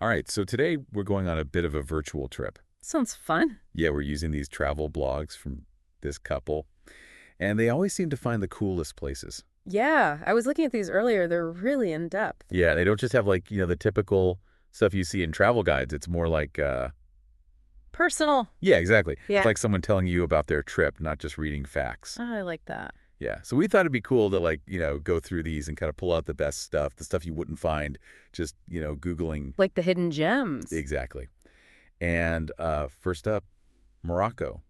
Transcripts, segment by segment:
All right, so today we're going on a bit of a virtual trip. Sounds fun. Yeah, we're using these travel blogs from this couple, and they always seem to find the coolest places. Yeah, I was looking at these earlier. They're really in depth. Yeah, they don't just have like, the typical stuff you see in travel guides. It's more like, Personal. yeah, exactly. It's Yeah. like someone telling you about their trip, not just reading facts. Oh, I like that. Yeah, so we thought it'd be cool to like, go through these and kind of pull out the best stuff, the stuff you wouldn't find just, Googling. Like the hidden gems. Exactly. And first up, Morocco.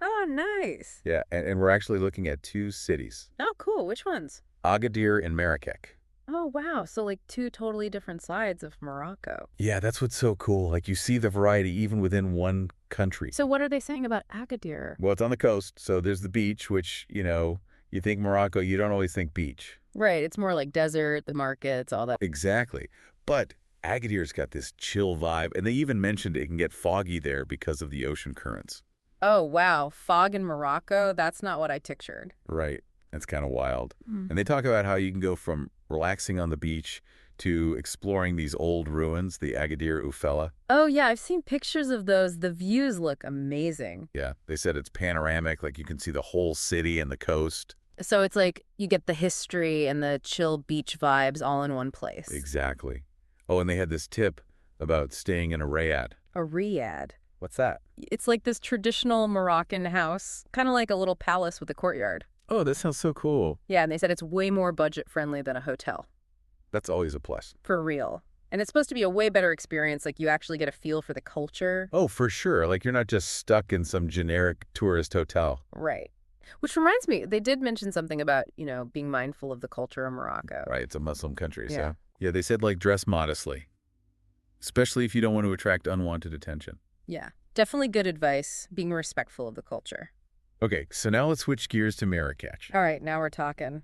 Oh, nice. Yeah, and we're actually looking at two cities, Oh, cool. Which ones? Agadir and Marrakech. Oh, wow. So like two totally different sides of Morocco. Yeah, that's what's so cool. Like you see the variety even within one country. So what are they saying about Agadir? Well, it's on the coast, so there's the beach, which, you think Morocco, you don't always think beach. Right. It's more like desert, the markets, all that. Exactly. But Agadir's got this chill vibe, and they even mentioned it can get foggy there because of the ocean currents. Oh, wow. Fog in Morocco? That's not what I pictured. Right. That's kind of wild. Hmm. And they talk about how you can go from relaxing on the beach to exploring these old ruins, the Agadir Ufella. Oh, yeah. I've seen pictures of those. The views look amazing. Yeah, they said it's panoramic, like you can see the whole city and the coast. So it's like you get the history and the chill beach vibes all in one place. Exactly. Oh, and they had this tip about staying in a riad. A riad. What's that? It's like this traditional Moroccan house, kind of like a little palace with a courtyard. Oh, that sounds so cool. Yeah, and they said it's way more budget friendly than a hotel. That's always a plus. For real. And it's supposed to be a way better experience, like you actually get a feel for the culture. Oh, for sure. Like you're not just stuck in some generic tourist hotel. Right. Which reminds me, they did mention something about, being mindful of the culture of Morocco. Right, it's a Muslim country, Yeah. so. Yeah, they said like dress modestly, especially if you don't want to attract unwanted attention. Yeah. Definitely good advice, being respectful of the culture. Okay, so now let's switch gears to Marrakech. All right, now we're talking.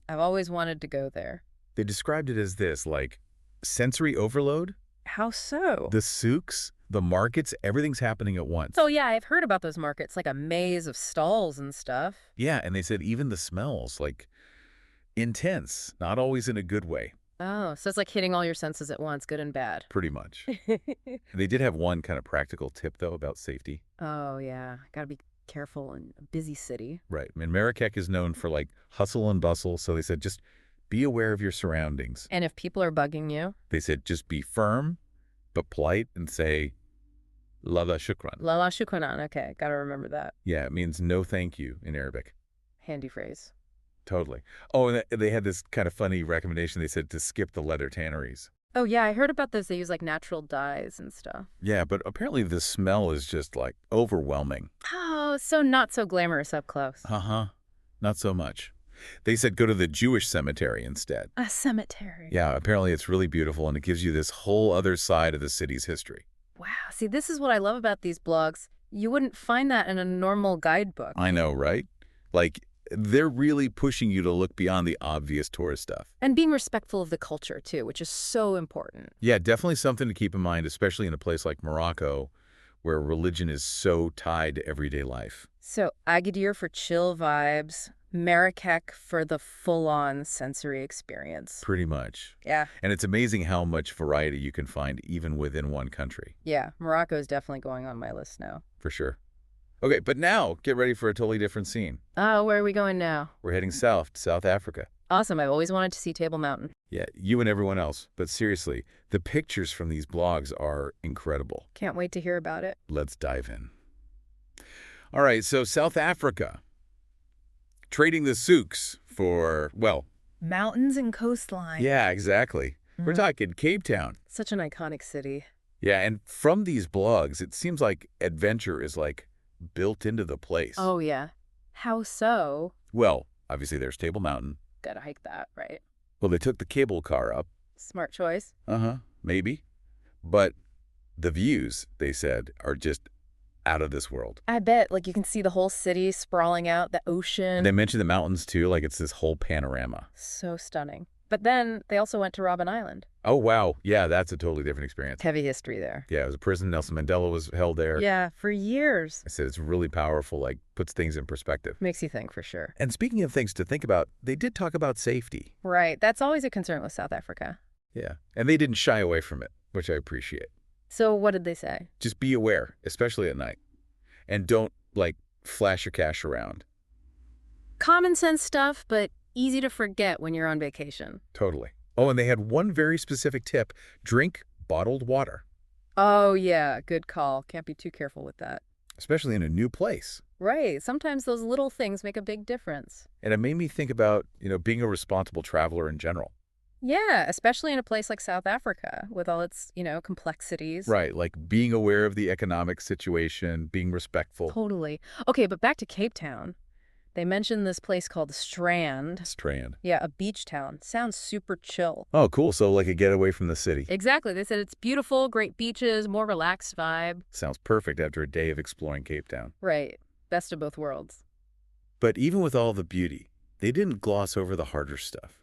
I've always wanted to go there. They described it as this, like sensory overload. How so? The souks, the markets, everything's happening at once. Oh, yeah, I've heard about those markets, like a maze of stalls and stuff. Yeah, and they said even the smells, like intense, not always in a good way, Oh, so it's like hitting all your senses at once, good and bad. pretty much. They did have one kind of practical tip, though, about safety. Oh, yeah. Gotta be careful in a busy city. Right. I mean, Marrakech is known for like hustle and bustle, so they said just be aware of your surroundings. And if people are bugging you, They said just be firm, but polite, and say, Lala shukran. lala shukran. Okay, gotta remember that. Yeah, it means no thank you in Arabic. Handy phrase. Totally. Oh, and they had this kind of funny recommendation. They said to skip the leather tanneries. Oh, yeah, I heard about this. They use like natural dyes and stuff. Yeah, but apparently the smell is just like overwhelming. Oh, so not so glamorous up close. Uh-huh. Not so much. They said go to the Jewish cemetery instead. A cemetery. Yeah, apparently it's really beautiful and it gives you this whole other side of the city's history. Wow. See, this is what I love about these blogs. You wouldn't find that in a normal guidebook. I know, right? Like, they're really pushing you to look beyond the obvious tourist stuff. And being respectful of the culture, too, which is so important. Yeah, definitely something to keep in mind, especially in a place like Morocco, where religion is so tied to everyday life. So Agadir for chill vibes, Marrakech for the full-on sensory experience. Pretty much. Yeah, And it's amazing how much variety you can find even within one country, yeah, Morocco is definitely going on my list now. for sure. Okay, but now get ready for a totally different scene. Oh, where are we going now? We're heading south to South Africa. Awesome, I've always wanted to see Table Mountain. Yeah, you and everyone else. But seriously, the pictures from these blogs are incredible. Can't wait to hear about it. Let's dive in. All right, so South Africa. Trading the souks for, well, Mountains and coastline. yeah, exactly. We're talking Cape Town. Such an iconic city. Yeah, and from these blogs, it seems like adventure is like built into the place. Oh, yeah. How so? Well, obviously there's Table Mountain. Gotta hike that, right? Well, they took the cable car up. Smart choice. Uh-huh, maybe. But the views, they said, are just out of this world. I bet, like, you can see the whole city sprawling out, the ocean. They mentioned the mountains, too, like it's this whole panorama. So stunning. But then they also went to Robben Island. Oh, wow. Yeah, that's a totally different experience. Heavy history there. Yeah, it was a prison. Nelson Mandela was held there. Yeah, for years. I said it's really powerful, like puts things in perspective. Makes you think, for sure. And speaking of things to think about, they did talk about safety. Right. That's always a concern with South Africa. Yeah. And they didn't shy away from it. which I appreciate. So what did they say? Just be aware, especially at night. And don't, like, flash your cash around. Common sense stuff, but easy to forget when you're on vacation. Totally. Oh, and they had one very specific tip. Drink bottled water, Oh, yeah, good call. Can't be too careful with that. especially in a new place. Right. Sometimes those little things make a big difference. And it made me think about, being a responsible traveler in general. Yeah, especially in a place like South Africa with all its, complexities. Right, like being aware of the economic situation, being respectful. Totally. Okay, but back to Cape Town. They mentioned this place called Strand. Strand. Yeah, a beach town. Sounds super chill. Oh, cool. So like a getaway from the city. Exactly. They said it's beautiful, great beaches, more relaxed vibe. Sounds perfect after a day of exploring Cape Town. Right. Best of both worlds. But even with all the beauty, they didn't gloss over the harder stuff.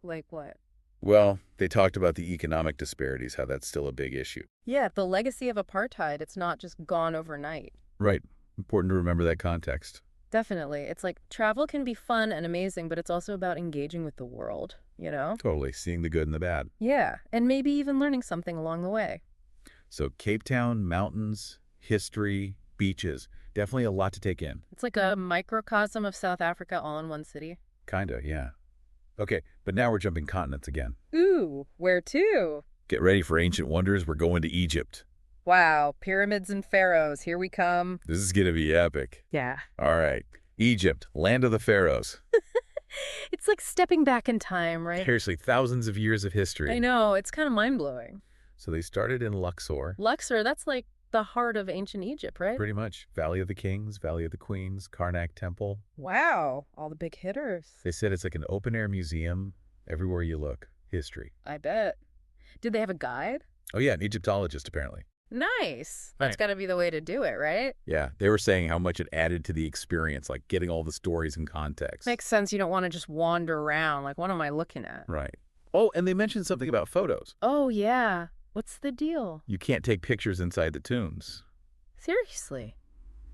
Like what? Well, they talked about the economic disparities, how that's still a big issue. Yeah, the legacy of apartheid, it's not just gone overnight. Right. Important to remember that context. Definitely. It's like travel can be fun and amazing, but it's also about engaging with the world, you know? Totally. Seeing the good and the bad. Yeah, and maybe even learning something along the way. So Cape Town, mountains, history, beaches. Definitely a lot to take in. It's like a microcosm of South Africa all in one city. Kinda, yeah. Okay, but now we're jumping continents again. Ooh, where to? Get ready for ancient wonders. We're going to Egypt. Wow, pyramids and pharaohs, here we come. This is going to be epic. Yeah. All right. Egypt, land of the pharaohs. It's like stepping back in time, right? Seriously, thousands of years of history. I know, it's kind of mind-blowing. So they started in Luxor. Luxor, that's like the heart of ancient Egypt, right? Pretty much. Valley of the Kings, Valley of the Queens, Karnak Temple. Wow, all the big hitters. They said it's like an open-air museum. Everywhere you look, history. I bet. Did they have a guide? Oh, yeah, an Egyptologist, apparently. Nice. That's Right. got to be the way to do it, right? Yeah, they were saying how much it added to the experience, like getting all the stories and context. Makes sense. You don't want to just wander around. Like, what am I looking at? Right. Oh, and they mentioned something about photos. Oh, yeah. What's the deal? You can't take pictures inside the tombs. Seriously.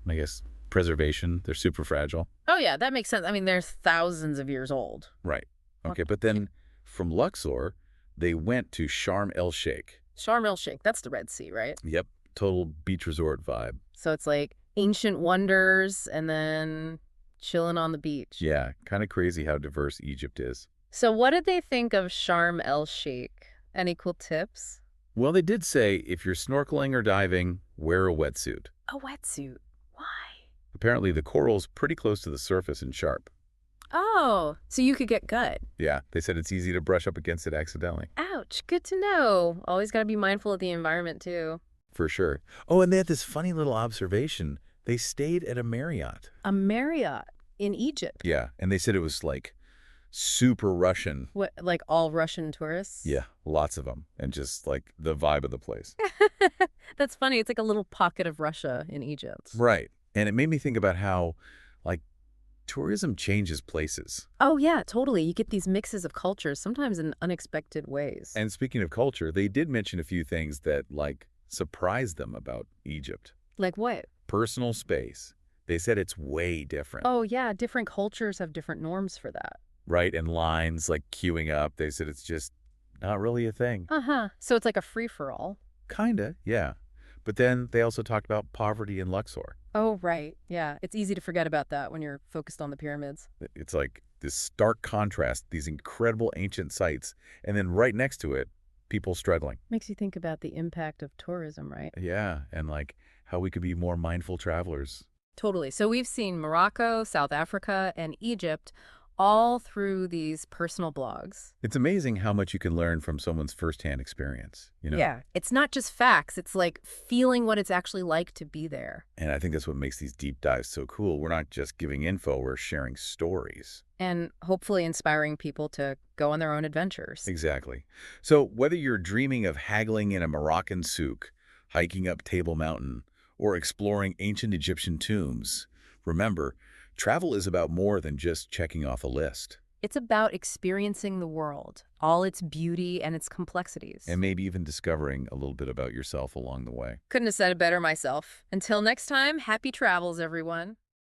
I guess preservation, they're super fragile. Oh, yeah, that makes sense. I mean, they're thousands of years old. Right. Okay, but then from Luxor, they went to Sharm El Sheikh. Sharm El Sheikh, that's the Red Sea, right? Yep, total beach resort vibe. So it's like ancient wonders and then chilling on the beach. Yeah, kind of crazy how diverse Egypt is. So what did they think of Sharm El Sheikh? Any cool tips? Well, they did say if you're snorkeling or diving, wear a wetsuit. A wetsuit. Why? Apparently, the coral's pretty close to the surface and sharp. Oh, so you could get gut. Yeah, they said it's easy to brush up against it accidentally. Ouch, good to know. Always got to be mindful of the environment, too. For sure. Oh, and they had this funny little observation. They stayed at a Marriott. A Marriott in Egypt. Yeah, and they said it was like super Russian. What, like all Russian tourists? Yeah, lots of them. And just like the vibe of the place. That's funny. It's like a little pocket of Russia in Egypt. Right. And it made me think about how, like, tourism changes places. Oh, yeah, totally. You get these mixes of cultures, sometimes in unexpected ways. And speaking of culture, they did mention a few things that, like, surprised them about Egypt. Like what? Personal space. They said it's way different. Oh, yeah, different cultures have different norms for that. Right? And lines, like, queuing up. They said it's just not really a thing. Uh-huh. So it's like a free-for-all. Kinda, yeah. But then they also talked about poverty in Luxor. Oh, right. Yeah, it's easy to forget about that when you're focused on the pyramids. It's like this stark contrast, these incredible ancient sites, and then right next to it, people struggling. Makes you think about the impact of tourism, right? Yeah, and like how we could be more mindful travelers. Totally. So we've seen Morocco, South Africa, and Egypt all through these personal blogs. It's amazing how much you can learn from someone's firsthand experience, you know? Yeah, it's not just facts. It's like feeling what it's actually like to be there. And I think that's what makes these deep dives so cool. We're not just giving info, we're sharing stories. And hopefully inspiring people to go on their own adventures. Exactly. So whether you're dreaming of haggling in a Moroccan souk, hiking up Table Mountain, or exploring ancient Egyptian tombs, remember, travel is about more than just checking off a list. It's about experiencing the world, all its beauty and its complexities. And maybe even discovering a little bit about yourself along the way. Couldn't have said it better myself. Until next time, happy travels, everyone.